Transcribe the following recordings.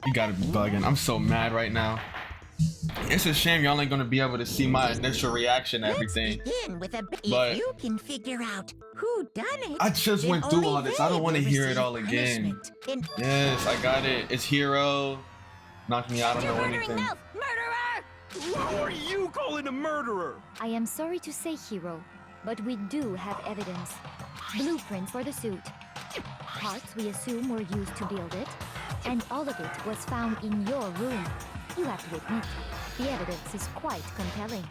You gotta be bugging. I'm so mad right now. It's a shame y'all ain't gonna be able to see my initial reaction to everything. But if you can figure out who done it, I just then went through only all this. they I don't want to will hear it receive all again. punishment. And Yes, I got it. It's Hero. Knock me out. I don't know anything. murderer! Who are you calling a murderer? I am sorry to say, Hero, but we do have evidence. Blueprints for the suit. Parts we assume were used to build it, and all of it was found in your room. You have to admit, the evidence is quite compelling.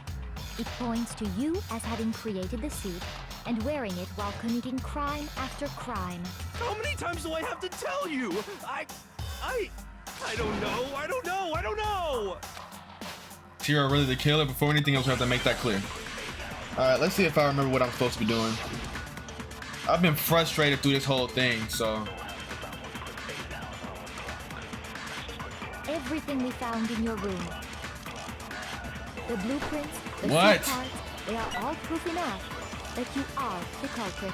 It points to you as having created the suit and wearing it while committing crime after crime. How many times do I have to tell you? I don't know. Is Hero really the killer? Before anything else, we have to make that clear. Alright, let's see if I remember what I'm supposed to be doing. I've been frustrated through this whole thing, so... Everything we found in your room. The blueprints, the What? suit parts, they are all proof enough that you are the culprit.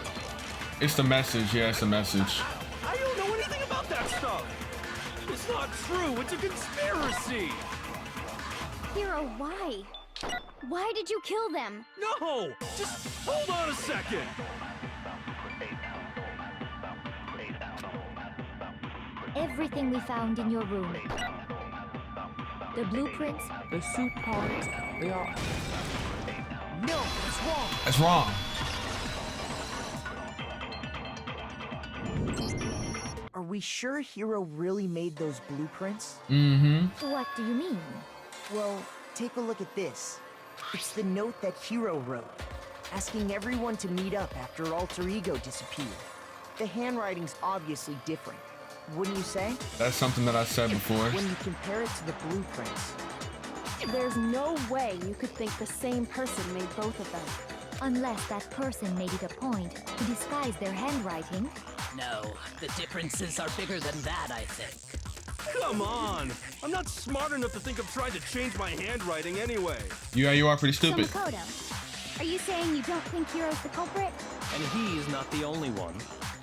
It's the message. Yeah, it's the message. I don't know anything about that stuff. It's not true. It's a conspiracy. Hero, why? Why did you kill them? No, just hold on a second. Everything we found in your room. The blueprints, the suit parts, they are... no, it's wrong. That's wrong. Are we sure Hero really made those blueprints? Mm-hmm. What do you mean? Well, take a look at this. It's the note that Hero wrote, asking everyone to meet up after Alter Ego disappeared. The handwriting's obviously different, wouldn't you say? That's something that I said before. When you compare it to the blueprints. There's no way you could think the same person made both of them. Unless that person made it a point to disguise their handwriting. No, the differences are bigger than that, I think. Come on. I'm not smart enough to think of trying to change my handwriting anyway. Yeah, you are pretty So stupid. Makoto, are you saying you don't think Hero's the culprit? And he's not the only one.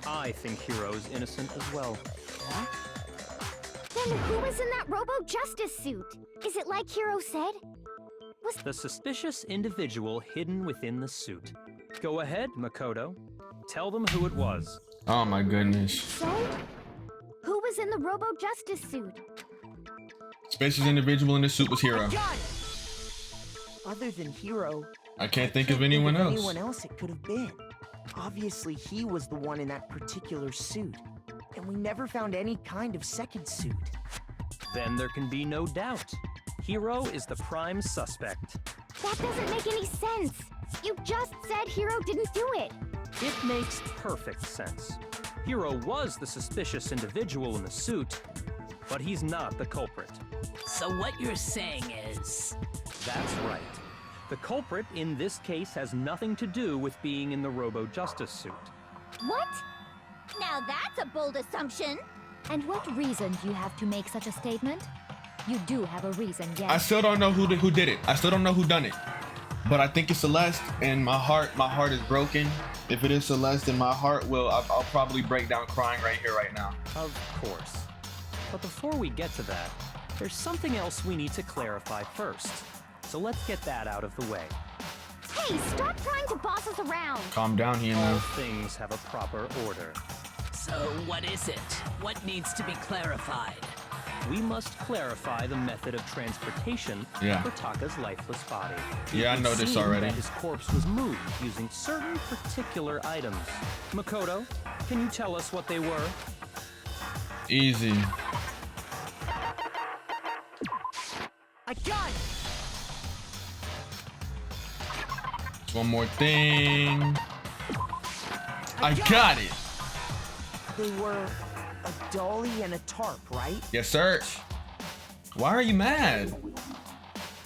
I think Hero's innocent as well. Then who was in that Robo-Justice suit? Is it like Hero said? Was The suspicious individual hidden within the suit. Go ahead, Makoto. Tell them who it was. Oh my goodness. so? Who was in the Robo-Justice suit? Spacious individual in the suit was Hero. Other than Hero, I can't think of anyone else. anyone else it could have been. Obviously, he was the one in that particular suit. And we never found any kind of second suit. Then there can be no doubt. Hero is the prime suspect. That doesn't make any sense. You just said Hero didn't do it. It makes perfect sense. Hero was the suspicious individual in the suit, but he's not the culprit. So what you're saying is... That's right. The culprit in this case has nothing to do with being in the Robo-Justice suit. What? Now that's a bold assumption. And what reason do you have to make such a statement? You do have a reason, I yes. still don't know who did it. I still don't know who done it. But I think it's Celeste, and my heart is broken. If it is Celeste, then my heart will. I'll probably break down crying right here, right now. Of course. But before we get to that, there's something else we need to clarify first. So let's get that out of the way. Hey, stop trying to boss us around. Calm down, All Hina. things have a proper order. So what is it? What needs to be clarified? We must clarify the method of transportation Yeah. for Taka's lifeless body. Yeah, I know this Seemed already. that his corpse was moved using certain particular items. Makoto, can you tell us what they were? Easy. I got it! One more thing. I got it. They were a dolly and a tarp, right? Yes, sir. Why are you mad?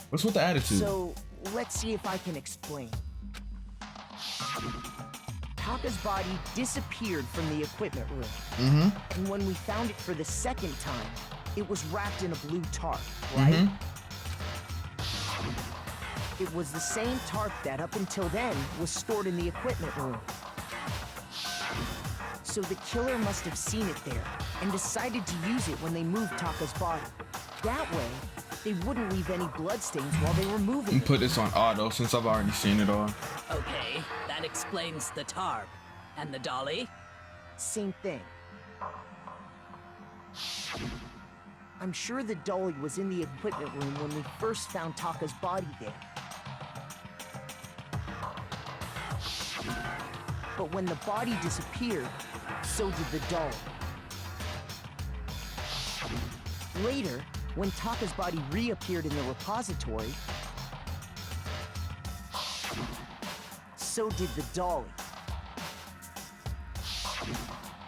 What's with the attitude? So, let's see if I can explain. Taka's body disappeared from the equipment room. Mm-hmm. And when we found it for the second time, it was wrapped in a blue tarp, right? Mm-hmm. It was the same tarp that, up until then, was stored in the equipment room. So the killer must have seen it there and decided to use it when they moved Taka's body. That way, they wouldn't leave any bloodstains while they were moving. Put this on auto since I've already seen it all. Okay, that explains the tarp. And the dolly? Same thing. I'm sure the dolly was in the equipment room when we first found Taka's body there. But when the body disappeared, so did the dolly. Later, when Taka's body reappeared in the repository, so did the dolly.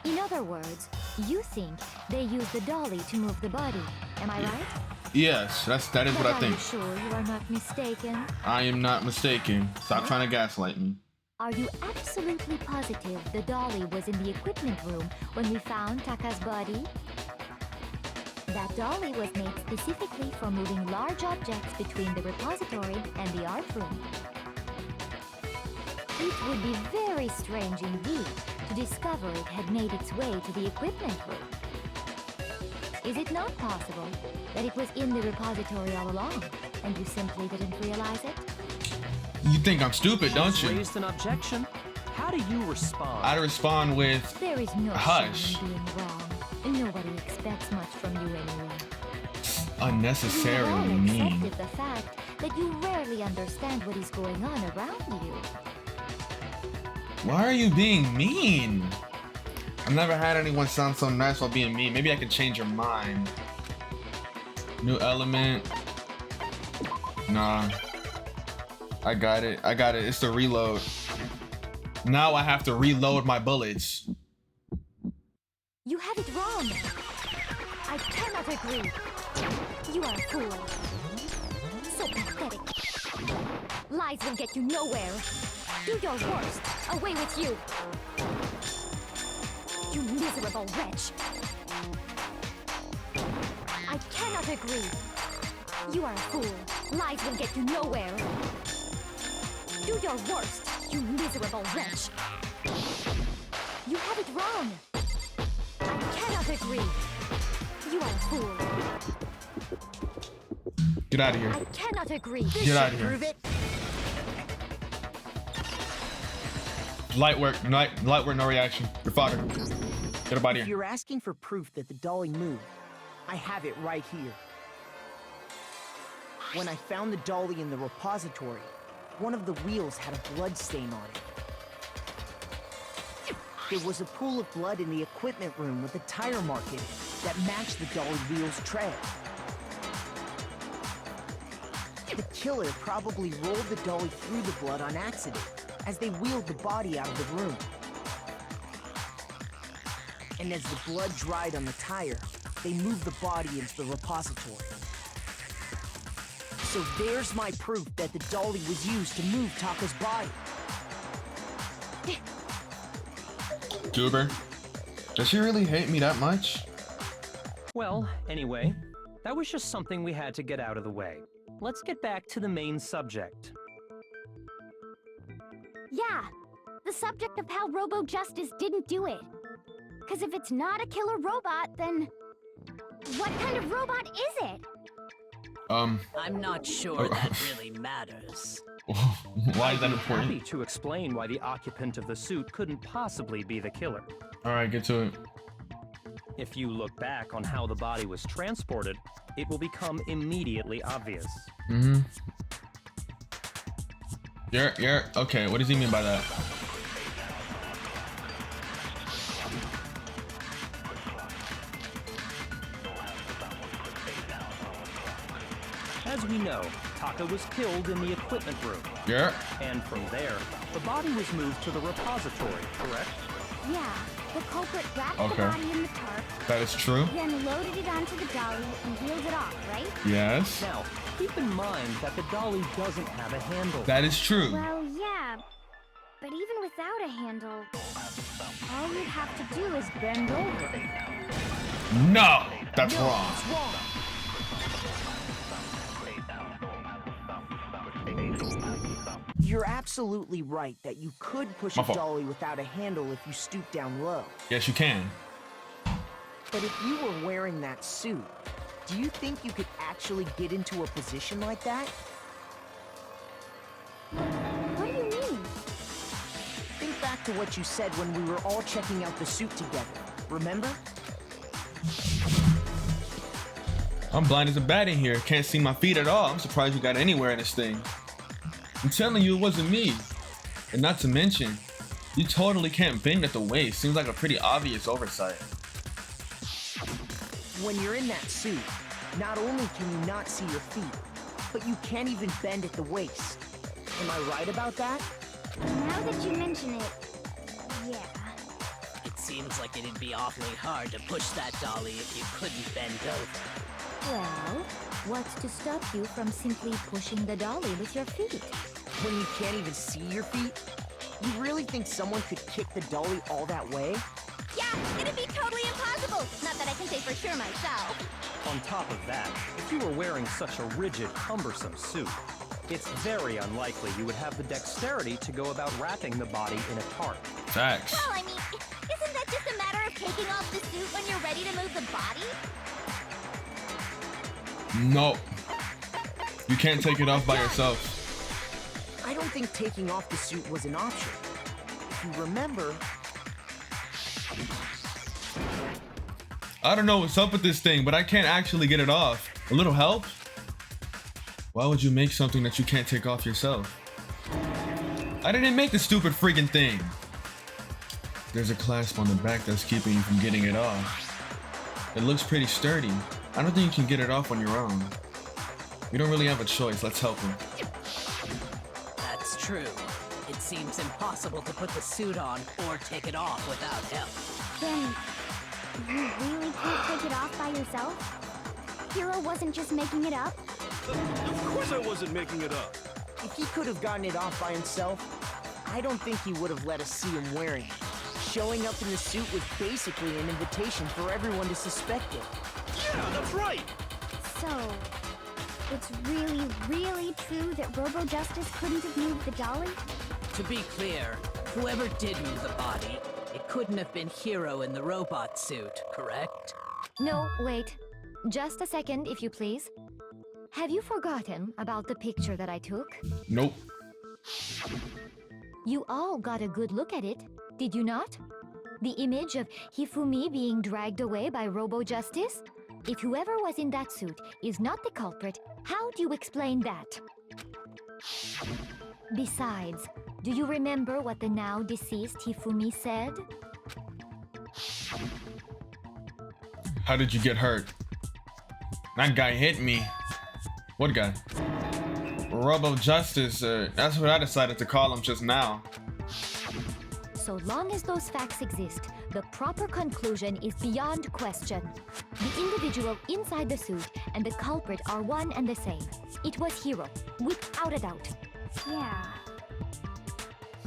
In other words, you think they used the dolly to move the body. Am I right? Yes, that is what I think. Are you sure you are not mistaken? I am not mistaken. Stop trying to gaslight me. Are you absolutely positive the dolly was in the equipment room when we found Taka's body? That dolly was made specifically for moving large objects between the repository and the art room. It would be very strange indeed to discover it had made its way to the equipment room. Is it not possible that it was in the repository all along, and you simply didn't realize it? You think I'm stupid, don't you? Raised an objection. How do you respond? I'd respond with There is no hush. shame in being wrong. Nobody expects much from you anyway. Unnecessarily You all mean. accepted the fact that you rarely understand what is going on around you. Why are you being mean? I've never had anyone sound so nice while being mean. Maybe I can change your mind. New element. Nah. I got it. It's the reload. Now I have to reload my bullets. You have it wrong. I cannot agree. You are a fool. So pathetic. Lies will get you nowhere. Do your worst. Away with you. You miserable wretch. I cannot agree. You are a fool. Lies will get you nowhere. Do your worst, you miserable wretch. You have it wrong. I cannot agree. You are a fool. Get out of here. I cannot agree. Get out of here. Prove it. Light work, no reaction. Your father. Get up out of If here. you're asking for proof that the dolly moved, I have it right here. When I found the dolly in the repository, one of the wheels had a blood stain on it. There was a pool of blood in the equipment room with a tire mark in it that matched the dolly wheel's tread. The killer probably rolled the dolly through the blood on accident as they wheeled the body out of the room. And as the blood dried on the tire, they moved the body into the repository. So there's my proof that the dolly was used to move Taka's body. Goober. Does she really hate me that much? Well, anyway, that was just something we had to get out of the way. Let's get back to the main subject. Yeah, the subject of how Robo Justice didn't do it. Because if it's not a killer robot, then what kind of robot is it? I'm not sure that really matters. Why is that Happy important? to explain why the occupant of the suit couldn't possibly be the killer. Alright, get to it. If you look back on how the body was transported, it will become immediately obvious. Mm-hmm. You're okay, what does he mean by that? As we know, Taka was killed in the equipment room. Yeah. And from there, the body was moved to the repository, correct? Yeah, the culprit wrapped Okay. the body in the tarp, That is true. then loaded it onto the dolly and wheeled it off, right? Yes. Now, keep in mind that the dolly doesn't have a handle. That is true. Well, yeah, but even without a handle, all you'd have to do is bend over. No! That's wrong. It's wrong. You're absolutely right that you could push My a fault. dolly without a handle if you stoop down low. Yes, you can. But if you were wearing that suit, do you think you could actually get into a position like that? What do you mean? Think back to what you said when we were all checking out the suit together. Remember? I'm blind as a bat in here. Can't see my feet at all. I'm surprised you got anywhere in this thing. I'm telling you, it wasn't me. And not to mention, you totally can't bend at the waist. Seems like a pretty obvious oversight. When you're in that suit, not only can you not see your feet, but you can't even bend at the waist. Am I right about that? Now that you mention it, yeah. It seems like it'd be awfully hard to push that dolly if you couldn't bend over. Well, what's to stop you from simply pushing the dolly with your feet? When you can't even see your feet? You really think someone could kick the dolly all that way? Yeah, it'd be totally impossible. Not that I can say for sure myself. On top of that, if you were wearing such a rigid, cumbersome suit, it's very unlikely you would have the dexterity to go about wrapping the body in a tarp. Facts. Well, I mean, isn't that just a matter of taking off the suit when you're ready to move the body? No. You can't take it off by yourself. I don't think taking off the suit was an option. If you remember... I don't know what's up with this thing, but I can't actually get it off. A little help? Why would you make something that you can't take off yourself? I didn't make the stupid freaking thing. There's a clasp on the back that's keeping you from getting it off. It looks pretty sturdy. I don't think you can get it off on your own. We don't really have a choice. Let's help him. That's true. It seems impossible to put the suit on or take it off without help. Then, you really can't take it off by yourself? Hero wasn't just making it up? Of course I wasn't making it up. If he could have gotten it off by himself, I don't think he would have let us see him wearing it. Showing up in the suit was basically an invitation for everyone to suspect it. Yeah, that's right. So, it's really, really true that Robo Justice couldn't have moved the dolly? To be clear, whoever did move the body, it couldn't have been Hero in the robot suit, correct? No, wait. Just a second, if you please. Have you forgotten about the picture that I took? Nope. You all got a good look at it, did you not? The image of Hifumi being dragged away by Robo Justice? If whoever was in that suit is not the culprit, how do you explain that? Besides, do you remember what the now deceased Hifumi said? How did you get hurt? That guy hit me. What guy? Robo Justice, that's what I decided to call him just now. So long as those facts exist, the proper conclusion is beyond question. The individual inside the suit and the culprit are one and the same. It was Hero, without a doubt. Yeah.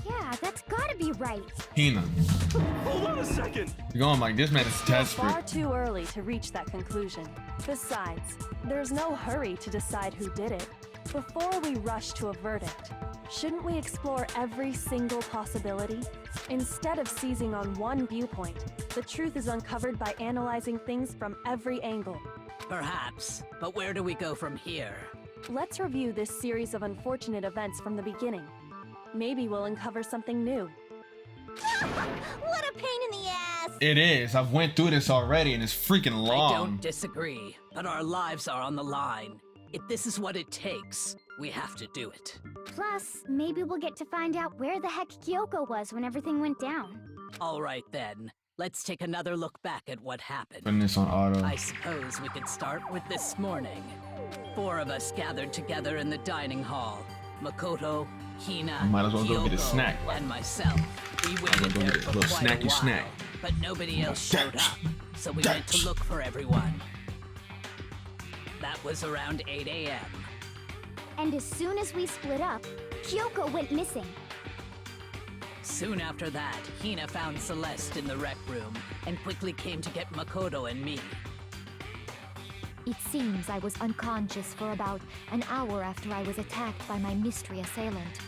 Yeah, that's gotta be right. Hina. Hold on a second. You're going like this man is Still far desperate. too early to reach that conclusion. Besides, there's no hurry to decide who did it. Before we rush to a verdict, shouldn't we explore every single possibility? Instead of seizing on one viewpoint, the truth is uncovered by analyzing things from every angle. Perhaps, but where do we go from here? Let's review this series of unfortunate events from the beginning. Maybe we'll uncover something new. What a pain in the ass! It is. I've went through this already and it's freaking I long. don't disagree, but our lives are on the line. If this is what it takes, we have to do it. Plus, maybe we'll get to find out where the heck Kyoko was when everything went down. All right then, let's take another look back at what happened. Putting this on auto. I suppose we could start with this morning. 4 of us gathered together in the dining hall. Makoto, Hina, Might as well go get a Kyoko, snack. and myself. We waited go there get a for little quite a snacky while, snack. but nobody else showed up, so we went to look for everyone. That was around 8 a.m. And as soon as we split up, Kyoko went missing. Soon after that, Hina found Celeste in the rec room and quickly came to get Makoto and me. It seems I was unconscious for about an hour after I was attacked by my mystery assailant.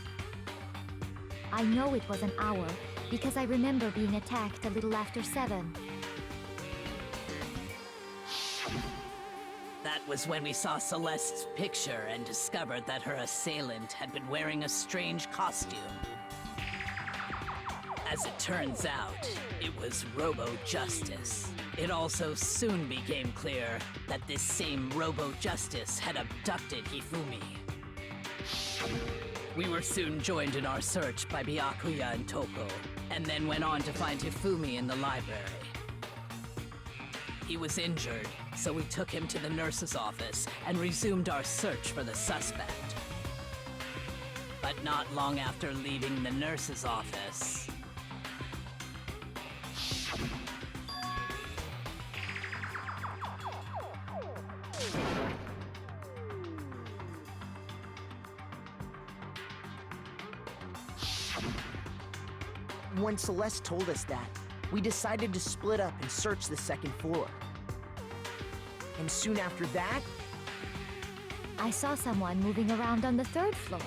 I know it was an hour because I remember being attacked a little after 7. That was when we saw Celeste's picture and discovered that her assailant had been wearing a strange costume. As it turns out, it was Robo-Justice. It also soon became clear that this same Robo-Justice had abducted Hifumi. We were soon joined in our search by Byakuya and Toko, and then went on to find Hifumi in the library. He was injured, so we took him to the nurse's office and resumed our search for the suspect. But not long after leaving the nurse's office, when Celeste told us that, we decided to split up and search the second floor. And soon after that, I saw someone moving around on the third floor,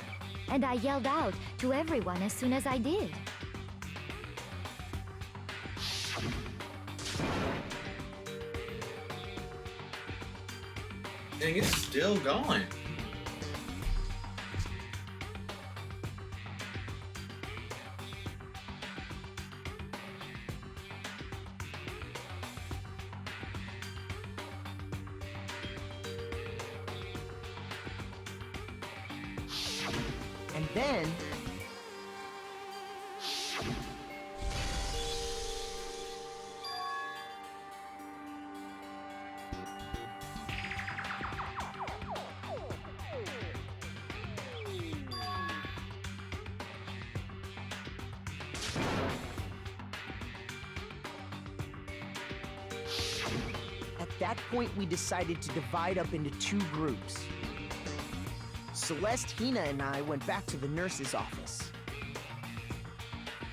and I yelled out to everyone as soon as I did. Dang, it's still going. and then... At that point, we decided to divide up into two groups. Celeste, Hina, and I went back to the nurse's office,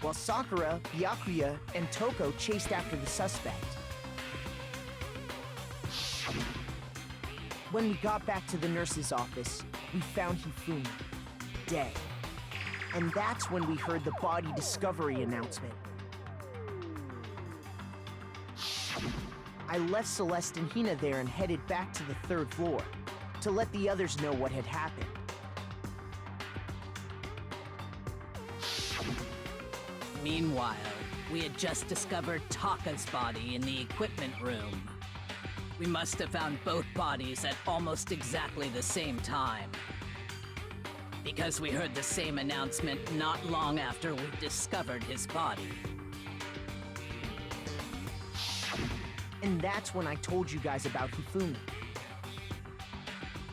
while Sakura, Byakuya, and Toko chased after the suspect. When we got back to the nurse's office, we found Hifumi, dead. And that's when we heard the body discovery announcement. I left Celeste and Hina there and headed back to the third floor to let the others know what had happened. meanwhile, we had just discovered Taka's body in the equipment room. We must have found both bodies at almost exactly the same time, because we heard the same announcement not long after we discovered his body. And that's when I told you guys about Hifumi.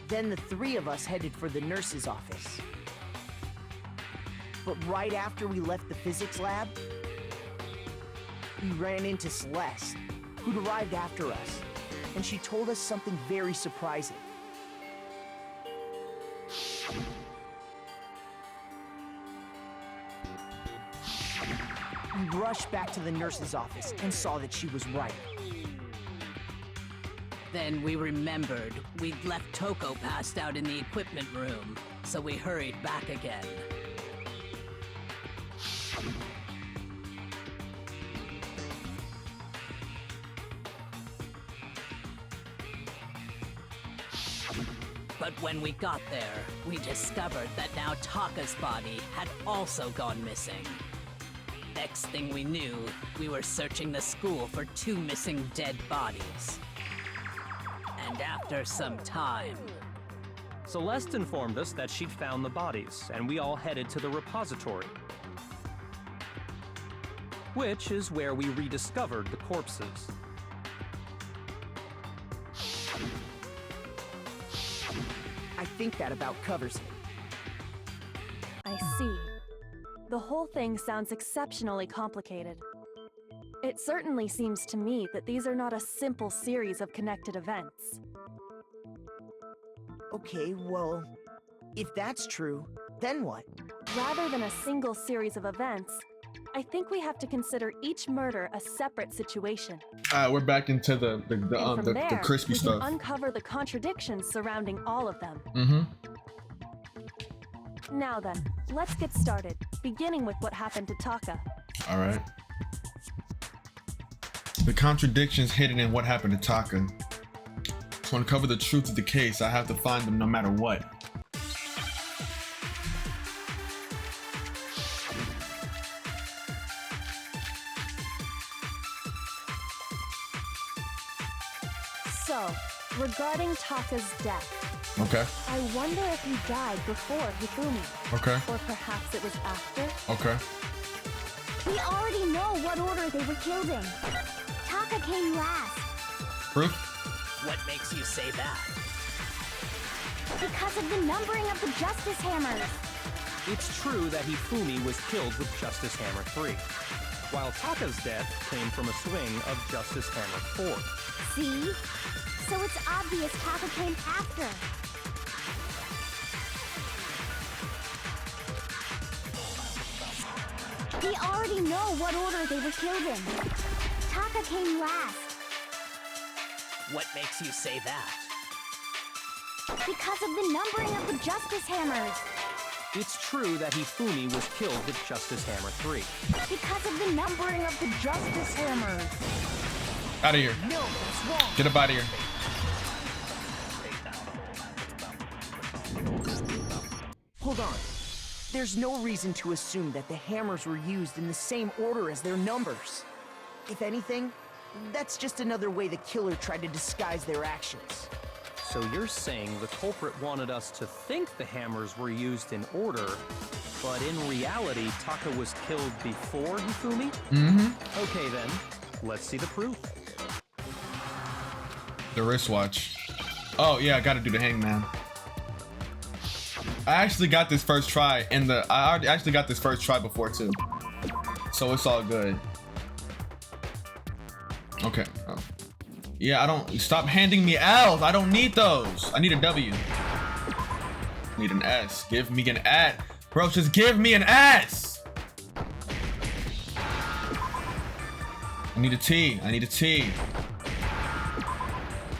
Then the three of us headed for the nurse's office. But right after we left the physics lab, we ran into Celeste, who'd arrived after us, and she told us something very surprising. We rushed back to the nurse's office and saw that she was right. Then we remembered we'd left Toko passed out in the equipment room, so we hurried back again. But when we got there, we discovered that now Taka's body had also gone missing. Next thing we knew, we were searching the school for 2 missing dead bodies. And after some time... Celeste informed us that she'd found the bodies, and we all headed to the repository, which is where we rediscovered the corpses. I think that about covers it. I see. The whole thing sounds exceptionally complicated. It certainly seems to me that these are not a simple series of connected events. Okay, well, if that's true, then what? Rather than a single series of events, I think we have to consider each murder a separate situation. We're back into the crispy we stuff. can uncover the contradictions surrounding all of them. Mm-hmm. Now then, let's get started, beginning with what happened to Taka. All right. The contradictions hidden in what happened to Taka. To uncover the truth of the case, I have to find them no matter what. So, regarding Taka's death, Okay. I wonder if he died before Hifumi. Okay. Or perhaps it was after? Okay. We already know what order they were killed in. Taka came last. Proof? What makes you say that? Because of the numbering of the Justice Hammers. It's true that Hifumi was killed with Justice Hammer 3, while Taka's death came from a swing of Justice Hammer 4. See? So it's obvious Taka came after. We already know what order they were killed in. Taka came last. What makes you say that? Because of the numbering of the Justice Hammers. It's true that Hifumi was killed with Justice Hammer 3. Because of the numbering of the Justice Hammers. Out of here. No, that's wrong. Get up out of here. Hold on. There's no reason to assume that the hammers were used in the same order as their numbers. If anything, that's just another way the killer tried to disguise their actions. So you're saying the culprit wanted us to think the hammers were used in order, but in reality, Taka was killed before Hifumi? Mm-hmm. Okay then, let's see the proof. The wristwatch. Oh yeah, I gotta do the hangman. I actually got this first try I actually got this first try before too. So it's all good. Okay. Oh. Yeah, I don't stop handing me L's. I don't need those. I need a W. Need an S. Give me an S. Bro, just give me an S. I need a T. I need a T.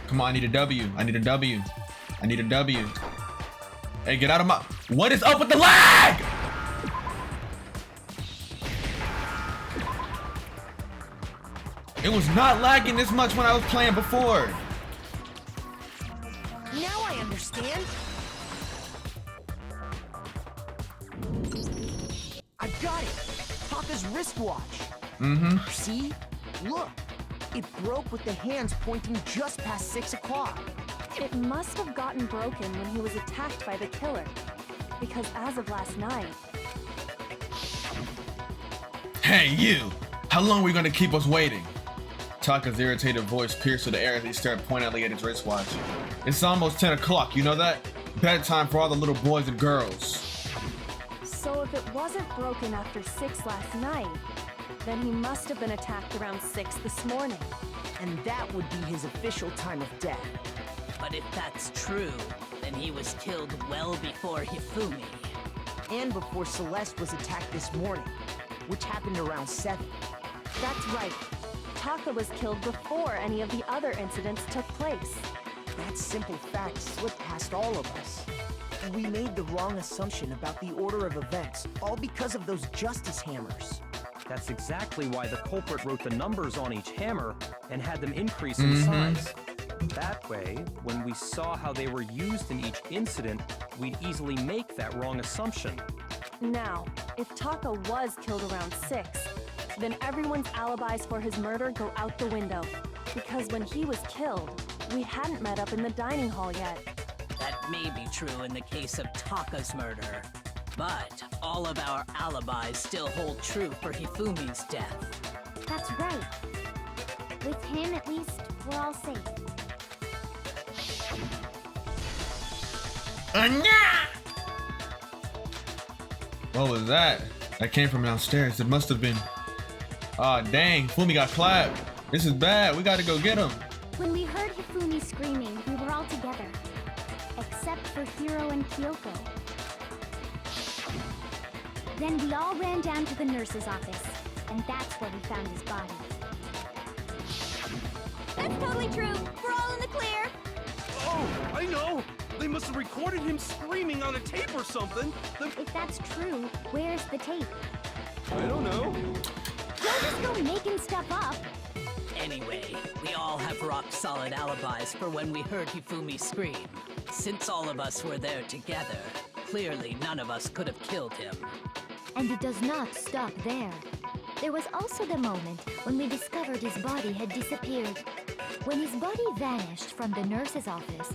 Come on, I need a W. I need a W. I need a W. Hey, get out of my... What is up with the lag? It was not lagging this much when I was playing before. Now I understand. I got it. Taka's wristwatch. Mm-hmm. See? Look. It broke with the hands pointing just past 6 o'clock. It must have gotten broken when he was attacked by the killer. Because as of last night... Hey, you! How long are we gonna keep us waiting? Taka's irritated voice pierced through the air as he stared pointedly at his wristwatch. It's almost 10 o'clock, you know that? Bedtime for all the little boys and girls. So if it wasn't broken after 6 last night, then he must have been attacked around 6 this morning. And that would be his official time of death. But if that's true, then he was killed well before Hifumi. And before Celeste was attacked this morning, which happened around 7. That's right. Taka was killed before any of the other incidents took place. That simple fact slipped past all of us. We made the wrong assumption about the order of events, all because of those Justice Hammers. That's exactly why the culprit wrote the numbers on each hammer and had them increase in size. That way, when we saw how they were used in each incident, we'd easily make that wrong assumption. Now, if Taka was killed around 6, then everyone's alibis for his murder go out the window. Because when he was killed, we hadn't met up in the dining hall yet. That may be true in the case of Taka's murder. But all of our alibis still hold true for Hifumi's death. That's right. With him, at least, we're all safe. What was that? That came from downstairs. It must have been... Ah, dang. Fumi got clapped. This is bad. We gotta go get him. When we heard Hifumi screaming, we were all together. Except for Hiro and Kyoko. Then we all ran down to the nurse's office, and that's where we found his body. That's totally true. We're all in the clear. Oh, I know! They must have recorded him screaming on a tape or something. If that's true, where's the tape? I don't know. Don't just go making stuff up. Anyway, we all have rock-solid alibis for when we heard Hifumi scream. Since all of us were there together, clearly none of us could have killed him. And it does not stop there. There was also the moment when we discovered his body had disappeared. When his body vanished from the nurse's office,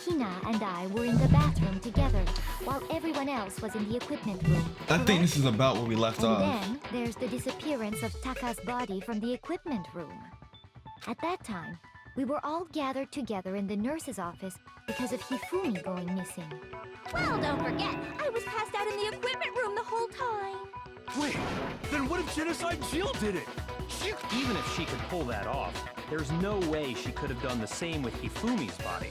Hina and I were in the bathroom together, while everyone else was in the equipment room. I think this is about where we left off. And then there's the disappearance of Taka's body from the equipment room. At that time, we were all gathered together in the nurse's office because of Hifumi going missing. Well, don't forget, I was passed out in the equipment room the whole time. Wait, then what if Genocide Jill did it? Even if she could pull that off, there's no way she could have done the same with Hifumi's body.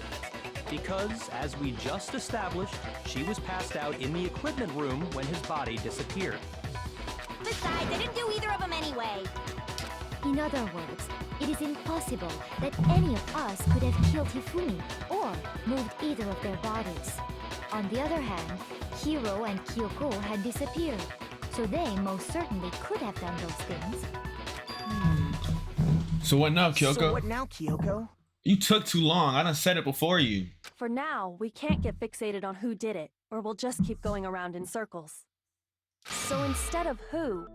Because, as we just established, she was passed out in the equipment room when his body disappeared. Besides, I didn't do either of them anyway. In other words, it is impossible that any of us could have killed Hifumi or moved either of their bodies. On the other hand, Hiro and Kyoko had disappeared, so they most certainly could have done those things. So what now, Kyoko? So what now, Kyoko? You took too long. I done said it before you. For now, we can't get fixated on who did it, or we'll just keep going around in circles. So instead of who,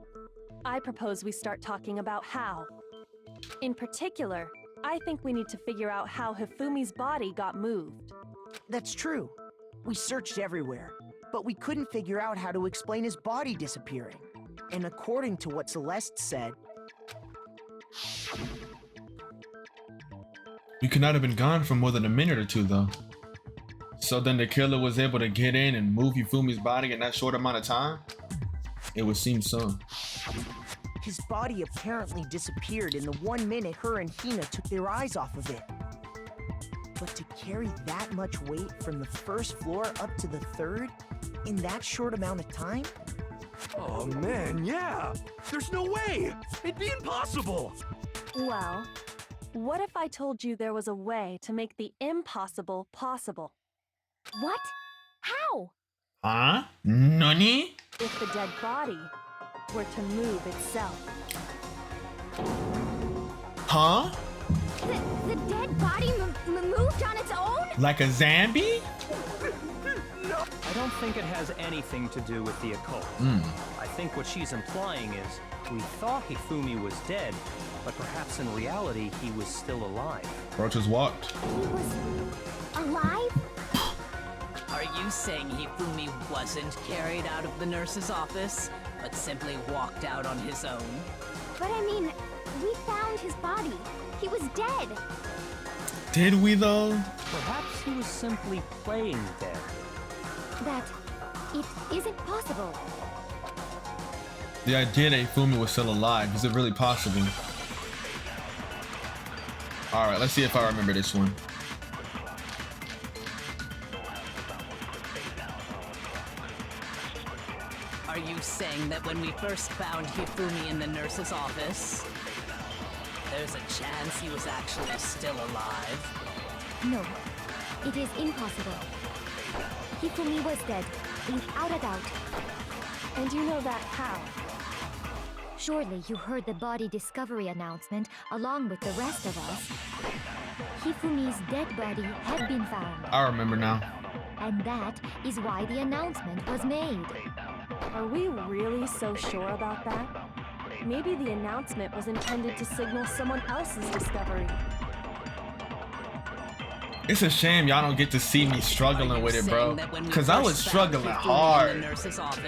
I propose we start talking about how. In particular, I think we need to figure out how Hifumi's body got moved. That's true. We searched everywhere, but we couldn't figure out how to explain his body disappearing. And according to what Celeste said, We could not have been gone for more than a minute or two, though. So then the killer was able to get in and move Hifumi's body in that short amount of time? It would seem so. his body apparently disappeared in the 1 minute her and Hina took their eyes off of it. But to carry that much weight from the first floor up to the third in that short amount of time? Oh man, yeah! There's no way! It'd be impossible! Well, what if I told you there was a way to make the impossible possible? What? How? Huh? Nani? If the dead body were to move itself. Huh? The dead body moved on its own? Like a zombie? I don't think it has anything to do with the occult. I think what she's implying is we thought Hifumi was dead, but perhaps in reality he was still alive. Bro just walked. He was alive? Are you saying Hifumi wasn't carried out of the nurse's office, but simply walked out on his own? But I mean, we found his body. He was dead. Did we though? Perhaps he was simply playing dead. That it isn't possible. The idea that Hifumi was still alive, is it really possible? Alright, let's see if I remember this one. Are you saying that when we first found Hifumi in the nurse's office, there's a chance he was actually still alive? No, it is impossible. Hifumi was dead, without a doubt. And you know that how? Surely you heard the body discovery announcement along with the rest of us. Hifumi's dead body had been found. I remember now. And that is why the announcement was made. Are we really so sure about that? Maybe the announcement was intended to signal someone else's discovery. It's a shame y'all don't get to see me struggling with it, bro. Cause I was struggling hard.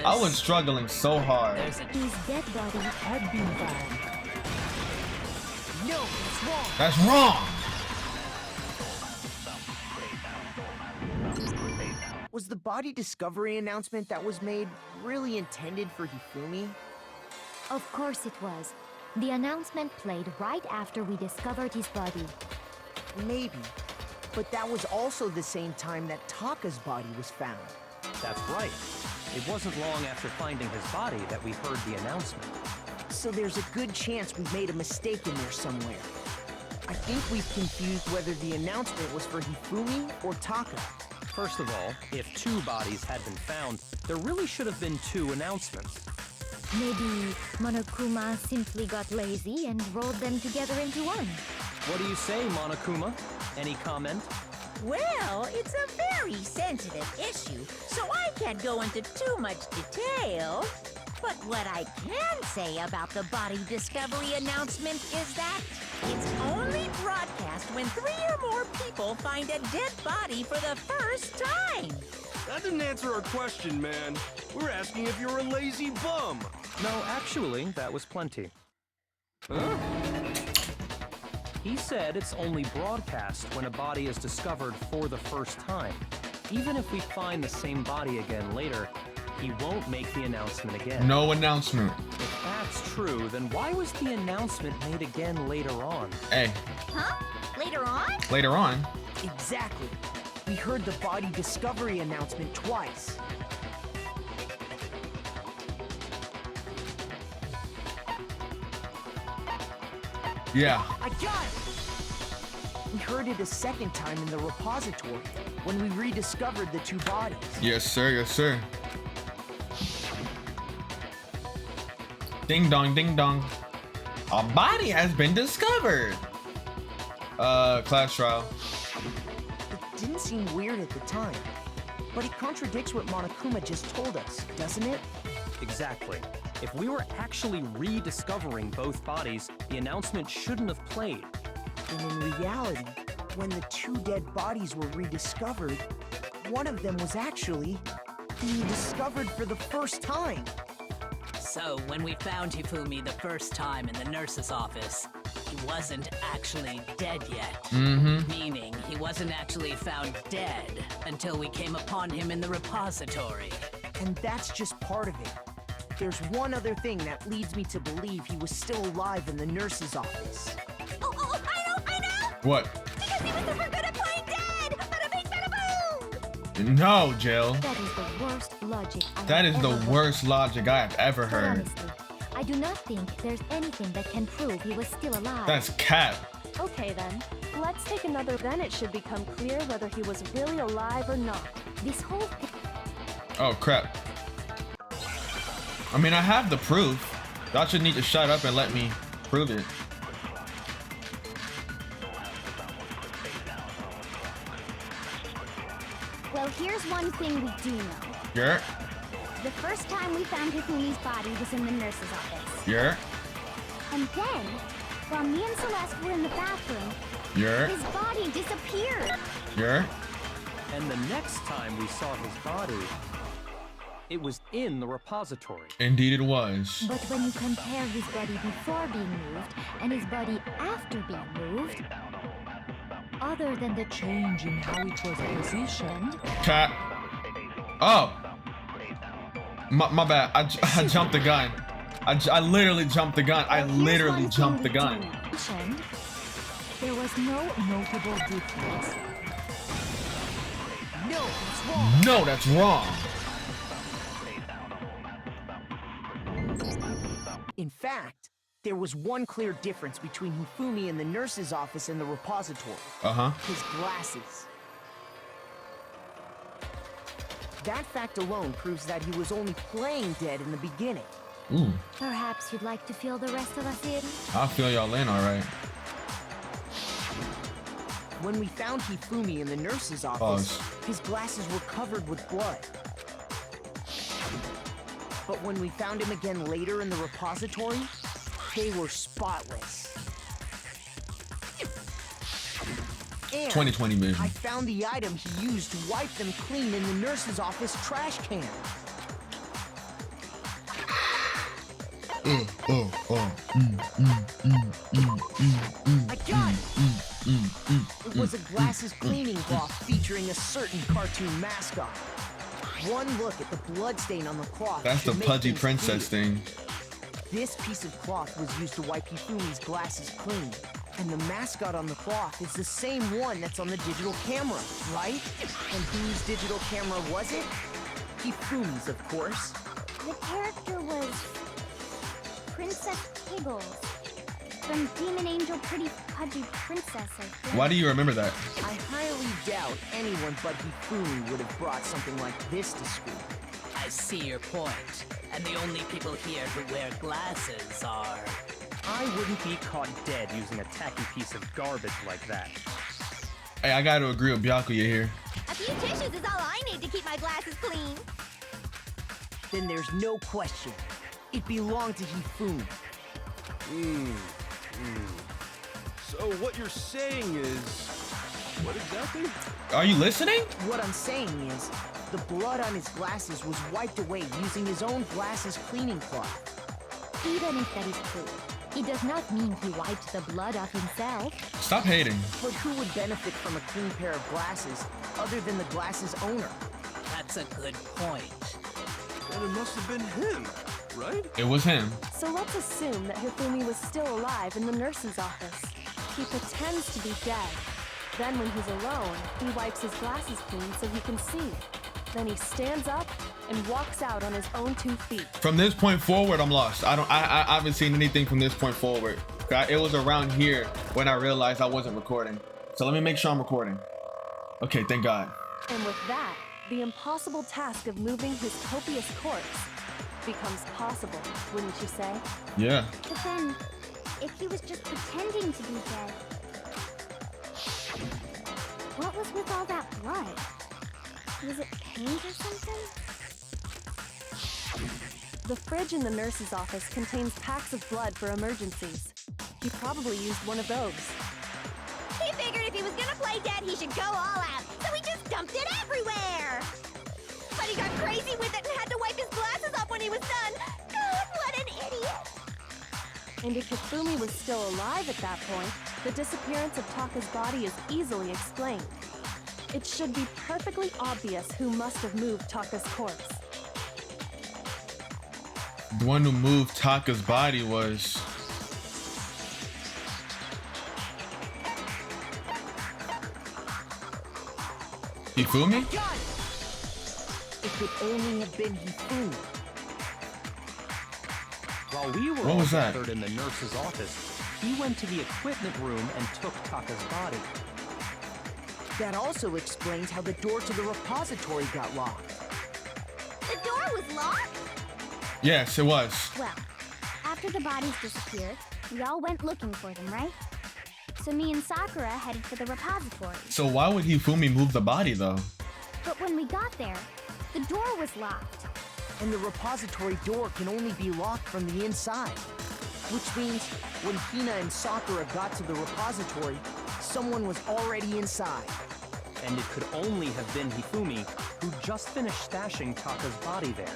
I was struggling so hard. His dead body had been found. No, it's wrong. That's wrong. Was the body discovery announcement that was made really intended for Hifumi? Of course it was. The announcement played right after we discovered his body. Maybe. But that was also the same time that Taka's body was found. That's right. It wasn't long after finding his body that we heard the announcement. So there's a good chance we made a mistake in there somewhere. I think we've confused whether the announcement was for Hifumi or Taka. First of all, if 2 bodies had been found, there really should have been 2 announcements. Maybe Monokuma simply got lazy and rolled them together into one. What do you say, Monokuma? Any comment? Well, it's a very sensitive issue, so I can't go into too much detail. But what I can say about the body discovery announcement is that it's only broadcast when 3 or more people find a dead body for the first time. That didn't answer our question, man. We're asking if you're a lazy bum. No, actually, that was plenty. Huh? He said it's only broadcast when a body is discovered for the first time. Even if we find the same body again later, he won't make the announcement again. No announcement. If that's true, then why was the announcement made again later on? Hey. Huh? Later on? Later on? Exactly. We heard the body discovery announcement twice. Yeah. I got it! We heard it a second time in the repository when we rediscovered the 2 bodies. Yes, sir. Yes, sir. Ding dong, ding dong. A body has been discovered. Class trial. It didn't seem weird at the time, but it contradicts what Monokuma just told us, doesn't it? Exactly. If we were actually rediscovering both bodies, the announcement shouldn't have played. And in reality, when the 2 dead bodies were rediscovered, one of them was actually being discovered for the first time. So, when we found Hifumi the first time in the nurse's office, he wasn't actually dead yet. Meaning, he wasn't actually found dead until we came upon him in the repository. And that's just part of it. There's one other thing that leads me to believe he was still alive in the nurse's office. Oh, I know! What? Because he was super good at playing dead! Bada bing, bada boom! No, Jill. That is the worst logic I That have is the ever heard. worst logic I have ever But heard. honestly, I do not think there's anything that can prove he was still alive. That's cap. Okay then, let's take another. Then it should become clear whether he was really alive or not. This whole thing. Oh, crap. I mean, I have the proof. Y'all should need to shut up and let me prove it. Well, here's one thing we do know. Yeah. The first time we found Hifumi's body was in the nurse's office. Yeah. And then, while me and Celeste were in the bathroom, Yeah. his body disappeared. Yeah. And the next time we saw his body, it was in the repository. Indeed it was. But when you compare his body before being moved and his body after being moved, other than the change in how it was positioned. Cat. Oh. My bad. I jumped the gun. I literally jumped the gun. I Well, here's literally one jumped the thing gun. we mentioned. There was no notable difference. No, it's wrong. No, that's wrong. In fact, there was one clear difference between Hifumi in the nurse's office and the repository. Uh-huh. His glasses. That fact alone proves that he was only playing dead in the beginning. Ooh. Perhaps you'd like to fill the rest of us in? I'll fill y'all in, all right. When we found Hifumi in the nurse's office, Pause. his glasses were covered with blood. But when we found him again later in the repository, they were spotless. And 2020 vision. I found the item he used to wipe them clean in the nurse's office trash can. I got it! It was a glasses cleaning cloth featuring a certain cartoon mascot. One look at the bloodstain on the cloth. That's the should make pudgy things princess clear. thing. This piece of cloth was used to wipe Hifumi's glasses clean. And the mascot on the cloth is the same one that's on the digital camera, right? And whose digital camera was it? Hifumi's, of course. The character was Princess Piggles from Demon Angel Pretty Pudgy Princess, I think. Why do you remember that? I highly doubt anyone but Hifumi would have brought something like this to school. I see your point. And the only people here who wear glasses are... I wouldn't be caught dead using a tacky piece of garbage like that. Hey, I gotta agree with Byakuya here. A few tissues is all I need to keep my glasses clean. Then there's no question. It belonged to Hifumi. So what you're saying is... What exactly? Are you listening? What I'm saying is, the blood on his glasses was wiped away using his own glasses cleaning cloth. Even if that is true, it does not mean he wiped the blood off himself. Stop hating. But who would benefit from a clean pair of glasses other than the glasses owner? That's a good point. Then it must have been him, right? It was him. So let's assume that Hifumi was still alive in the nurse's office. He pretends to be dead. Then when he's alone, he wipes his glasses clean so he can see. Then he stands up and walks out on his own 2 feet. From this point forward, I'm lost. I haven't seen anything from this point forward. It was around here when I realized I wasn't recording. So let me make sure I'm recording. Okay, thank God. And with that, the impossible task of moving his copious corpse becomes possible, wouldn't you say? Yeah. But then, if he was just pretending to be dead, what was with all that blood? Was it paint or something? The fridge in the nurse's office contains packs of blood for emergencies. He probably used one of those. He figured if he was gonna play dead, he should go all out, so he just dumped it everywhere. But he got crazy with it and had to wipe his glasses off when he was done. God, what an idiot! And if Hifumi was still alive at that point, the disappearance of Taka's body is easily explained. It should be perfectly obvious who must have moved Taka's corpse. The one who moved Taka's body was... Hifumi? God! It could only have been Hifumi. While we were What all was that? gathered in the nurse's office, he went to the equipment room and took Taka's body. That also explains how the door to the repository got locked. The door was locked? Yes, it was. Well, after the bodies disappeared, we all went looking for them, right? So me and Sakura headed for the repository. So why would Hifumi move the body though? But when we got there, the door was locked. And the repository door can only be locked from the inside. Which means when Hina and Sakura got to the repository, someone was already inside. And it could only have been Hifumi, who just finished stashing Taka's body there.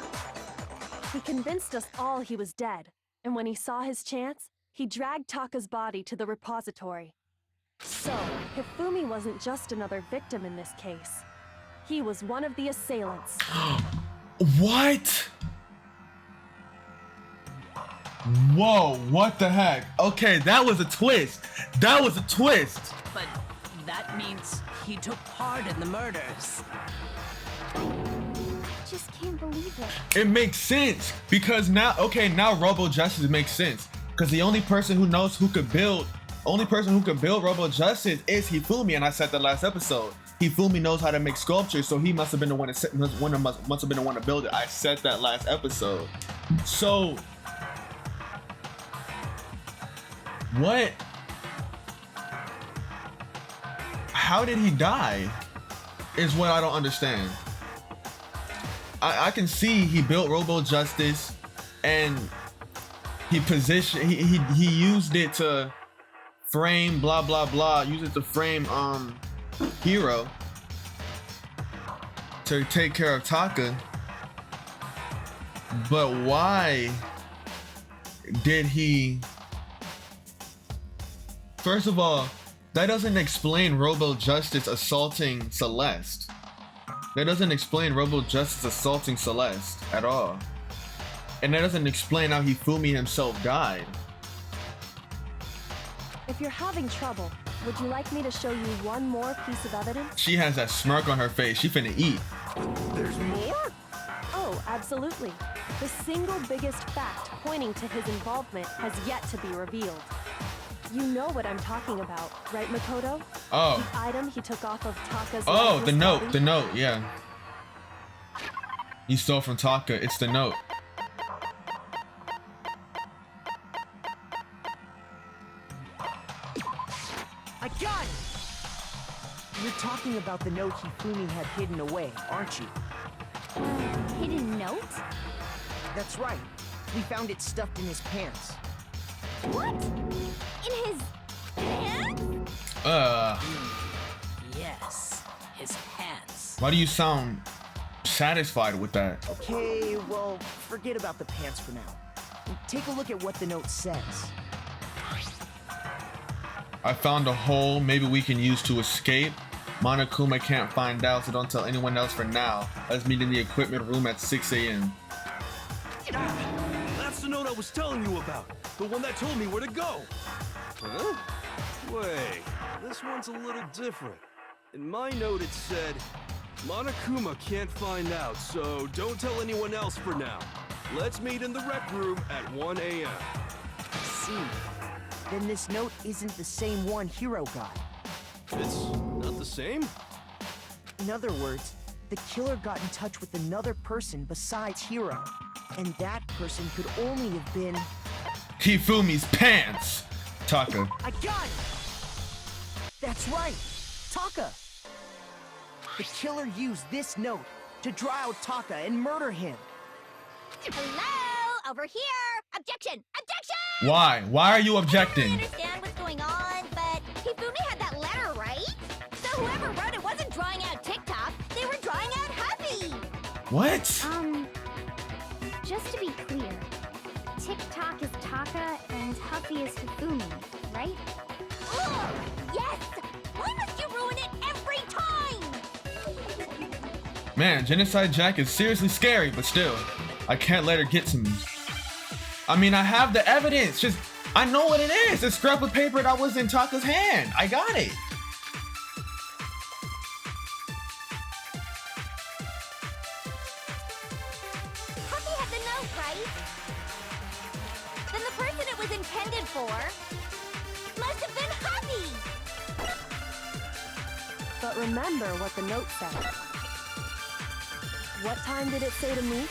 He convinced us all he was dead, and when he saw his chance, he dragged Taka's body to the repository. So, Hifumi wasn't just another victim in this case. He was one of the assailants. What? Whoa, what the heck? Okay, that was a twist. That was a twist. But that means he took part in the murders. Just can't believe it. It makes sense because now, okay, now Robo Justice makes sense because the only person who knows who could build, Robo Justice is Hifumi, and I said that last episode. Hifumi knows how to make sculptures, so he must have been the one to build it. I said that last episode. So, what? How did he die? Is what I don't understand. I can see he built Robo Justice, and he used it to frame blah blah blah. Use it to frame Hero to take care of Taka. But why did he? First of all, that doesn't explain Robo Justice assaulting Celeste. That doesn't explain Robo Justice assaulting Celeste at all. And that doesn't explain how Hifumi himself died. If you're having trouble, would you like me to show you one more piece of evidence? She has that smirk on her face. She finna eat. There's more? Oh, absolutely. The single biggest fact pointing to his involvement has yet to be revealed. You know what I'm talking about, right, Makoto? Oh. The item he took off of Taka's Oh, the note. body? The note, yeah. He stole from Taka. It's the note. asking about the note Hifumi had hidden away, aren't you? Hidden note? That's right. We found it stuffed in his pants. What? In his pants? Yes, his pants. Why do you sound satisfied with that? Okay, well, forget about the pants for now. Take a look at what the note says. I found a hole maybe we can use to escape. Monokuma can't find out, so don't tell anyone else for now. Let's meet in the equipment room at 6 a.m. That's the note I was telling you about. The one that told me where to go. Huh? Wait, this one's a little different. In my note it said, Monokuma can't find out, so don't tell anyone else for now. Let's meet in the rec room at 1 a.m. See, then this note isn't the same one Hiro got. It's not the same? In other words, the killer got in touch with another person besides Hiro. And that person could only have been... Hifumi's pants! Taka. I got it! That's right! Taka! The killer used this note to draw out Taka and murder him. Hello? Over here! Objection! Objection! Why? Why are you I objecting? don't understand what's going on, but Hifumi had that letter, right? So whoever wrote it wasn't drawing out TikTok, they were drawing out Huffy! What? Just to be clear, TikTok is Taka and Huffy is Hifumi, right? Ugh! Yes! Why must you ruin it every time? Man, Genocide Jack is seriously scary, but still, I can't let her get to me. I mean, I have the evidence. Just, I know what it is. It's scrap of paper that was in Taka's hand. I got it. Huffy had the note, right? Then the person it was intended for must have been Huffy! But remember what the note said. What time did it say to meet?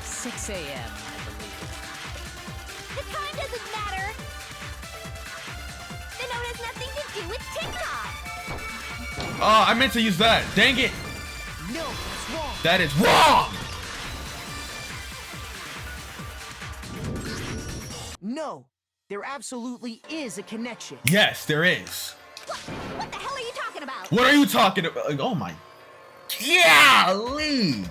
6 a.m., I believe. The time doesn't matter! The note has nothing to do with TikTok! Oh, I meant to use that. Dang it. No, it's wrong! That is wrong. No, there absolutely is a connection. Yes, there is. What the hell are you talking about? What are you talking about? Like, oh my. Golly.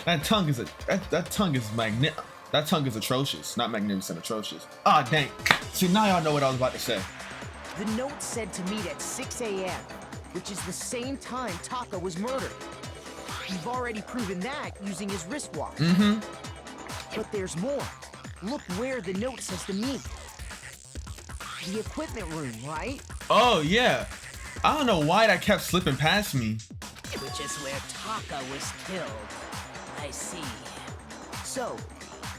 That tongue is that tongue is that tongue is atrocious. Not magnificent, atrocious. Ah, dang. See, now y'all know what I was about to say. The note said to meet at 6 a.m., which is the same time Taka was murdered. You've already proven that using his wristwatch. Mm-hmm. But there's more. Look where the note says to meet. The equipment room, right? Oh, yeah. I don't know why that kept slipping past me. Which is where Taka was killed. I see. So,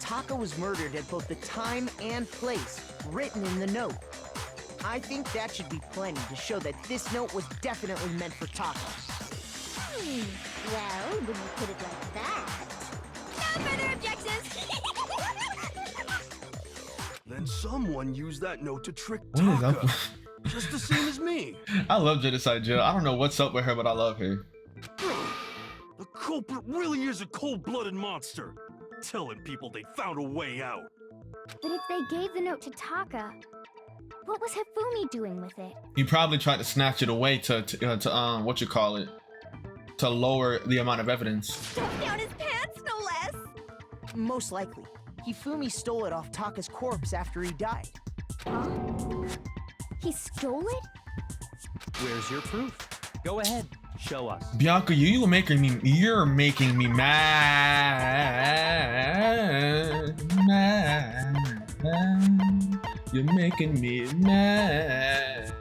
Taka was murdered at both the time and place written in the note. I think that should be plenty to show that this note was definitely meant for Taka. Well, when you put it like that... No further objections! Then someone used that note to trick What is Taka. up? Just the same as me. I love Genocide Jill. I don't know what's up with her, but I love her. The culprit really is a cold-blooded monster. Telling people they found a way out. But if they gave the note to Taka, what was Hifumi doing with it? He probably tried to snatch it away to what you call it, to lower the amount of evidence. Stuffed down his pants, no less! Most likely, Hifumi stole it off Taka's corpse after he died. Huh? He stole it? Where's your proof? Go ahead, show us. Bianca, you're making me mad. You're making me mad.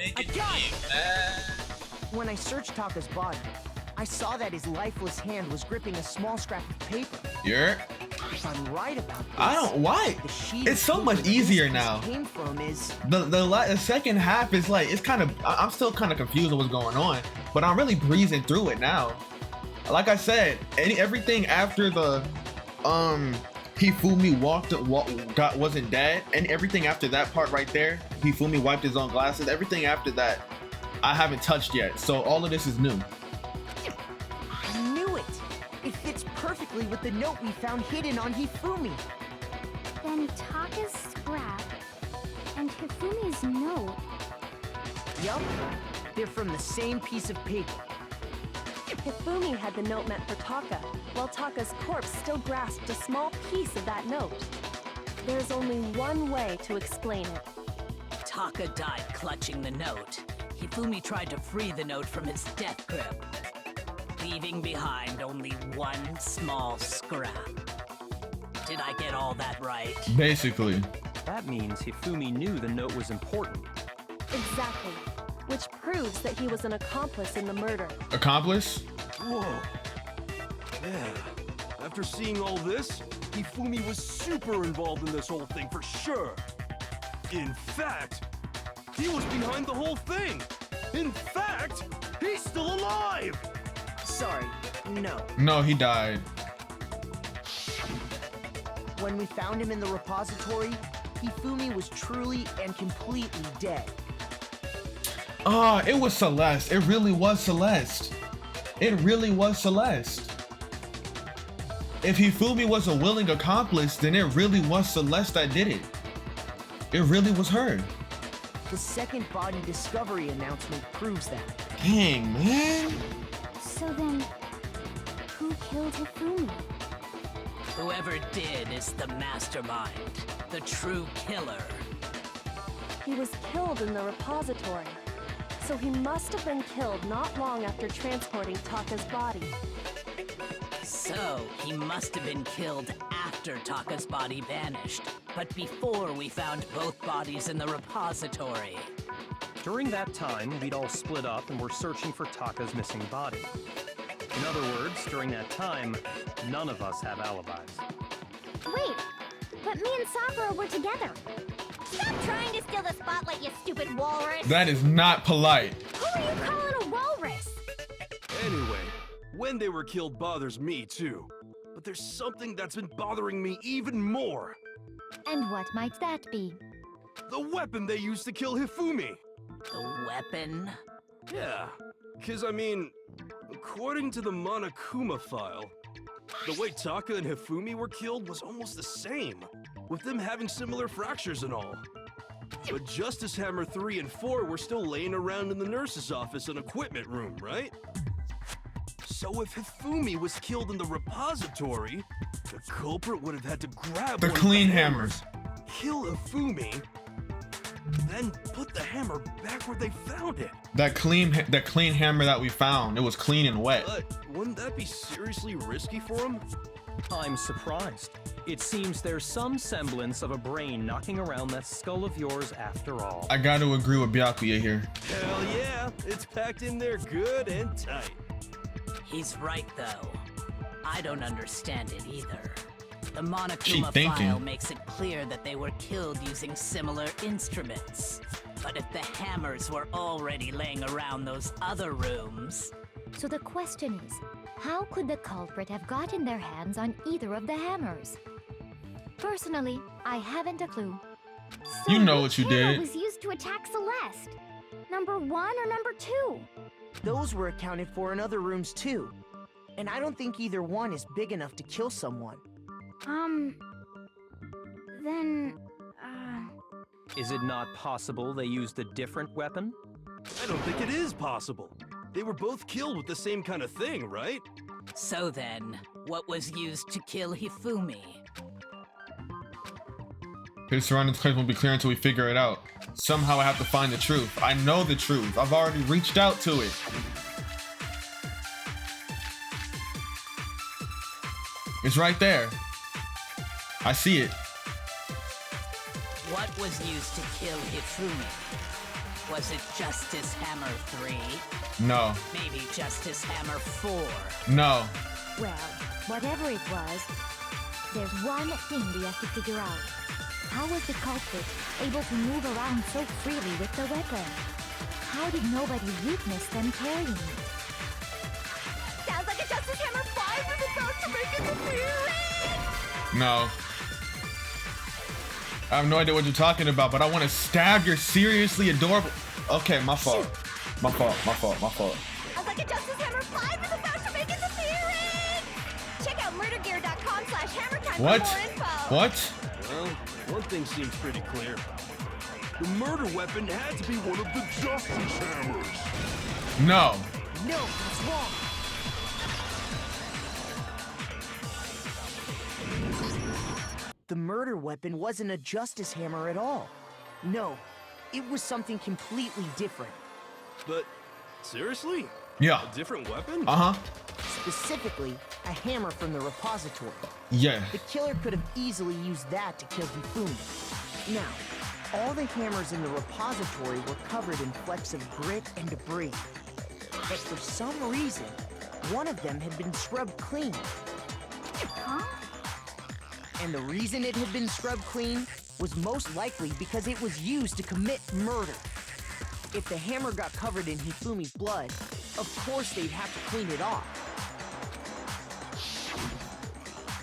Making me mad. When I searched Taka's body, I saw that his lifeless hand was gripping a small scrap of paper. If I'm right about this, I don't. Why? the sheet It's of so paper much this easier piece now. Came from is The second half is like, it's kind of, I'm still kind of confused on what's going on, but I'm really breezing through it now. Like I said, everything after the Hifumi wasn't dead, and everything after that part right there, Hifumi wiped his own glasses. Everything after that, I haven't touched yet. So all of this is new. I knew it! It fits perfectly with the note we found hidden on Hifumi. Then Taka's scrap and Hifumi's note. Yup, they're from the same piece of paper. Hifumi had the note meant for Taka, while Taka's corpse still grasped a small piece of that note. There's only one way to explain it. Taka died clutching the note. Hifumi tried to free the note from his death grip, leaving behind only one small scrap. Did I get all that right? Basically. That means Hifumi knew the note was important. Exactly. Which proves that he was an accomplice in the murder. Accomplice? Whoa. Yeah. After seeing all this, Hifumi was super involved in this whole thing for sure. In fact, he was behind the whole thing. In fact, he's still alive. Sorry, no. No, he died. When we found him in the repository, Hifumi was truly and completely dead. Ah, it was Celeste. It really was Celeste. It really was Celeste. If Hifumi was a willing accomplice, then it really was Celeste that did it. It really was her. The second body discovery announcement proves that. Dang, man. So then, who killed Hifumi? Whoever did is the mastermind, the true killer. He was killed in the repository, so he must have been killed not long after transporting Taka's body. So, he must have been killed after Taka's body vanished, but before we found both bodies in the repository. During that time, we'd all split up and were searching for Taka's missing body. In other words, during that time, none of us have alibis. Wait, but me and Sakura were together. Stop trying to steal the spotlight, you stupid walrus! That is not polite. Who are you calling a walrus? Anyway, when they were killed bothers me too. But there's something that's been bothering me even more. And what might that be? The weapon they used to kill Hifumi. The weapon? Yeah, because I mean, according to the Monokuma file, the way Taka and Hifumi were killed was almost the same, with them having similar fractures and all. But Justice Hammer 3 and 4 were still laying around in the nurse's office and equipment room, right? So if Hifumi was killed in the repository, the culprit would have had to grab The one of clean the hammers. kill Hifumi, then put the hammer back where they found it. That clean hammer that we found, it was clean and wet. But wouldn't that be seriously risky for him? I'm surprised. It seems there's some semblance of a brain knocking around that skull of yours after all. I got to agree with Byakuya here. Hell yeah, it's packed in there good and tight. He's right, though. I don't understand it either. The She Monokuma thinking. file makes it clear that they were killed using similar instruments. But if the hammers were already laying around those other rooms... So the question is, how could the culprit have gotten their hands on either of the hammers? Personally, I haven't a clue. So You know which what you hammer did. was used to attack Celeste? Number 1 or number 2? Those were accounted for in other rooms too. And I don't think either one is big enough to kill someone. Then, Is it not possible they used a different weapon? I don't think it is possible. They were both killed with the same kind of thing, right? So then, what was used to kill Hifumi? His surrounding place won't be clear until we figure it out. Somehow I have to find the truth. I know the truth. I've already reached out to it. It's right there. I see it. What was used to kill Hifumi? Was it Justice Hammer 3? No. Maybe Justice Hammer 4? No. Well, whatever it was, there's one thing we have to figure out. How was the culprit able to move around so freely with the weapon? How did nobody witness them carrying it? Sounds like a Justice Hammer 5 is about to make its appearance! No. I have no idea what you're talking about, but I want to stab your seriously adorable... Okay, my fault. My fault. I was like, a Justice Hammer 5 is about to make its appearance! Check out murdergear.com/hammertime for more What? info. What? Well, one thing seems pretty clear. The murder weapon had to be one of the Justice Hammers. No. No, that's wrong. The murder weapon wasn't a Justice Hammer at all. No, it was something completely different. But, seriously? Yeah. A different weapon? Uh-huh. Specifically, a hammer from the repository. Yeah. The killer could have easily used that to kill Hifumi. Now, all the hammers in the repository were covered in flecks of grit and debris. But for some reason, one of them had been scrubbed clean. Huh? And the reason it had been scrubbed clean was most likely because it was used to commit murder. If the hammer got covered in Hifumi's blood, of course they'd have to clean it off.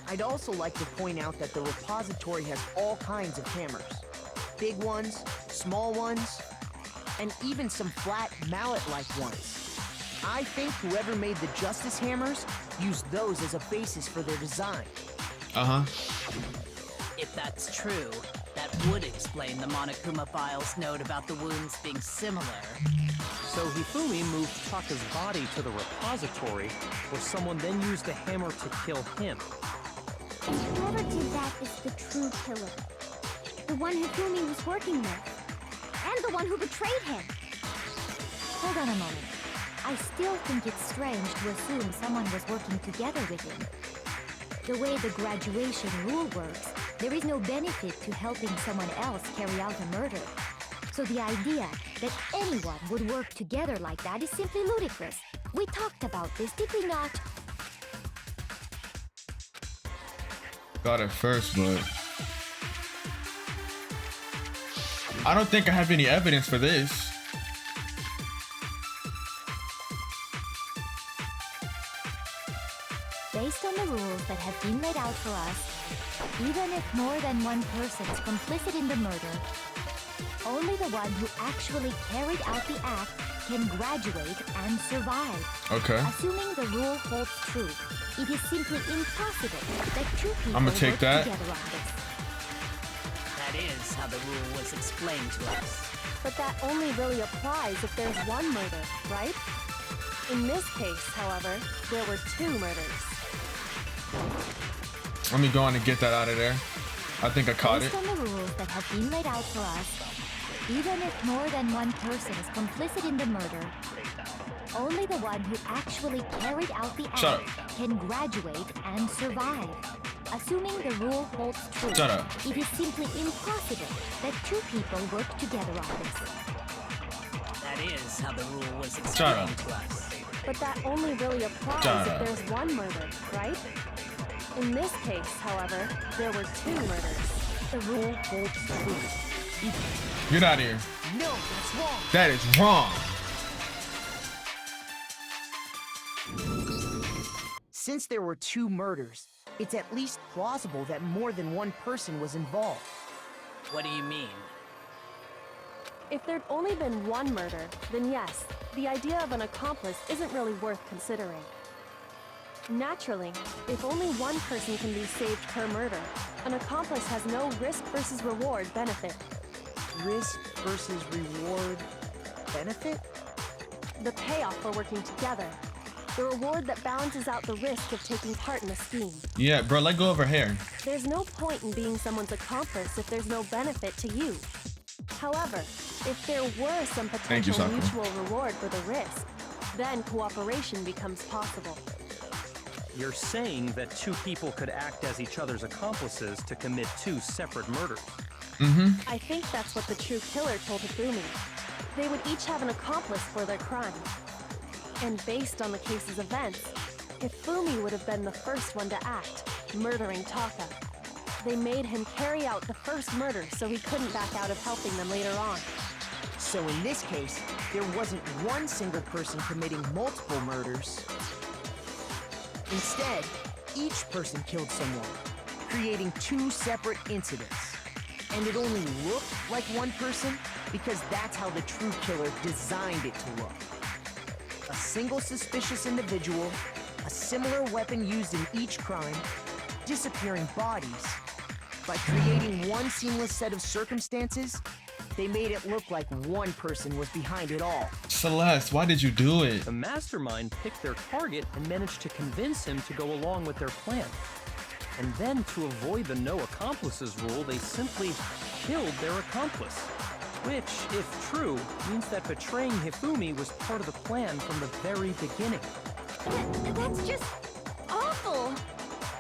I'd also like to point out that the repository has all kinds of hammers. Big ones, small ones, and even some flat mallet-like ones. I think whoever made the Justice Hammers used those as a basis for their design. Uh-huh. If that's true, that would explain the Monokuma file's note about the wounds being similar. So Hifumi moved Taka's body to the repository, where someone then used the hammer to kill him. Whoever did that is the true killer. The one Hifumi was working with. And the one who betrayed him. Hold on a moment. I still think it's strange to assume someone was working together with him. The way the graduation rule works, there is no benefit to helping someone else carry out a murder. So the idea that anyone would work together like that is simply ludicrous. We talked about this, did we not? Got it first, but... I don't think I have any evidence for this. Based on the rules that have been laid out for us, even if more than one person is complicit in the murder, only the one who actually carried out the act can graduate and survive. Okay. Assuming the rule holds true, it is simply impossible that two people I'ma take work that. together on this. That is how the rule was explained to us. But that only really applies if there's one murder, right? In this case, however, there were two murders. Let me go on and get that out of there. I think I caught it. Based on the rules that have been laid out for us, even if more than one person is complicit in the murder, only the one who actually carried out the Shut act can graduate and survive. Assuming the rule holds true, Shut up. it is simply impossible that two people work together on this. That is how the rule was Shut up. explained to us. But that only really applies Shut if up. there's one murder, right? In this case, however, there were two murders. The rule holds true. Get out of here. No, that's wrong. That is wrong. Since there were two murders, it's at least plausible that more than one person was involved. What do you mean? If there'd only been one murder, then yes, the idea of an accomplice isn't really worth considering. Naturally, if only one person can be saved per murder, an accomplice has no risk versus reward benefit. Risk versus reward benefit? The payoff for working together. The reward that balances out the risk of taking part in a scheme. Yeah, bro, let go of her hair. There's no point in being someone's accomplice if there's no benefit to you. However, if there were some Thank you, potential Sakura. mutual reward for the risk, then cooperation becomes possible. You're saying that two people could act as each other's accomplices to commit two separate murders. I think that's what the true killer told Hifumi. They would each have an accomplice for their crime. And based on the case's events, Hifumi would have been the first one to act, murdering Taka. They made him carry out the first murder so he couldn't back out of helping them later on. So in this case, there wasn't one single person committing multiple murders. Instead, each person killed someone. creating two separate incidents. And it only looked like one person because that's how the true killer designed it to look. A single suspicious individual, a similar weapon used in each crime, disappearing bodies. By creating one seamless set of circumstances, they made it look like one person was behind it all. Celeste, why did you do it? The mastermind picked their target and managed to convince him to go along with their plan. And then, to avoid the no accomplices rule, they simply killed their accomplice. Which, if true, means that betraying Hifumi was part of the plan from the very beginning. That's just awful.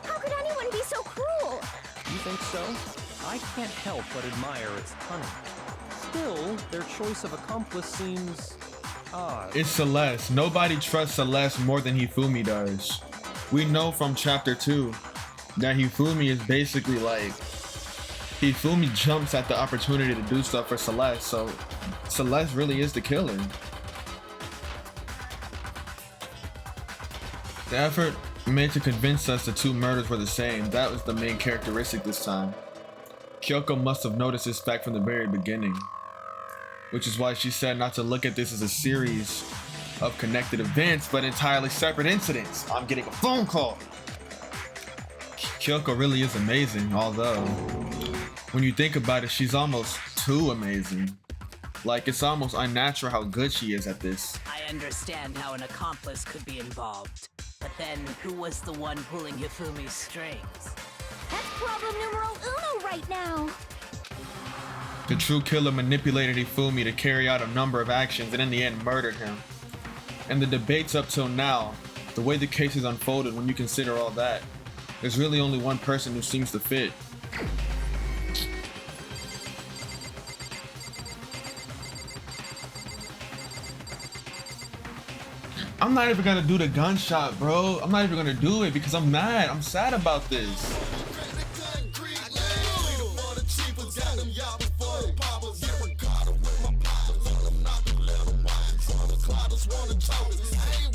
How could anyone be so cruel? You think so? I can't help but admire its cunning. Still, their choice of accomplice seems odd. It's Celeste. Nobody trusts Celeste more than Hifumi does. We know from chapter 2 that Hifumi is basically like, Hifumi jumps at the opportunity to do stuff for Celeste, so Celeste really is the killer. The effort made to convince us the two murders were the same, that was the main characteristic this time. Kyoko must have noticed this fact from the very beginning, which is why she said not to look at this as a series of connected events, but entirely separate incidents. I'm getting a phone call. Kyoko really is amazing, although when you think about it, she's almost too amazing. Like, it's almost unnatural how good she is at this. I understand how an accomplice could be involved, but then who was the one pulling Hifumi's strings? That's problem numero uno right now. The true killer manipulated Hifumi to carry out a number of actions and in the end murdered him. And the debates up till now, the way the case is unfolded when you consider all that, there's really only one person who seems to fit. I'm not even gonna do the gunshot, bro. I'm not even gonna do it because I'm mad. I'm sad about this. Wanna talk.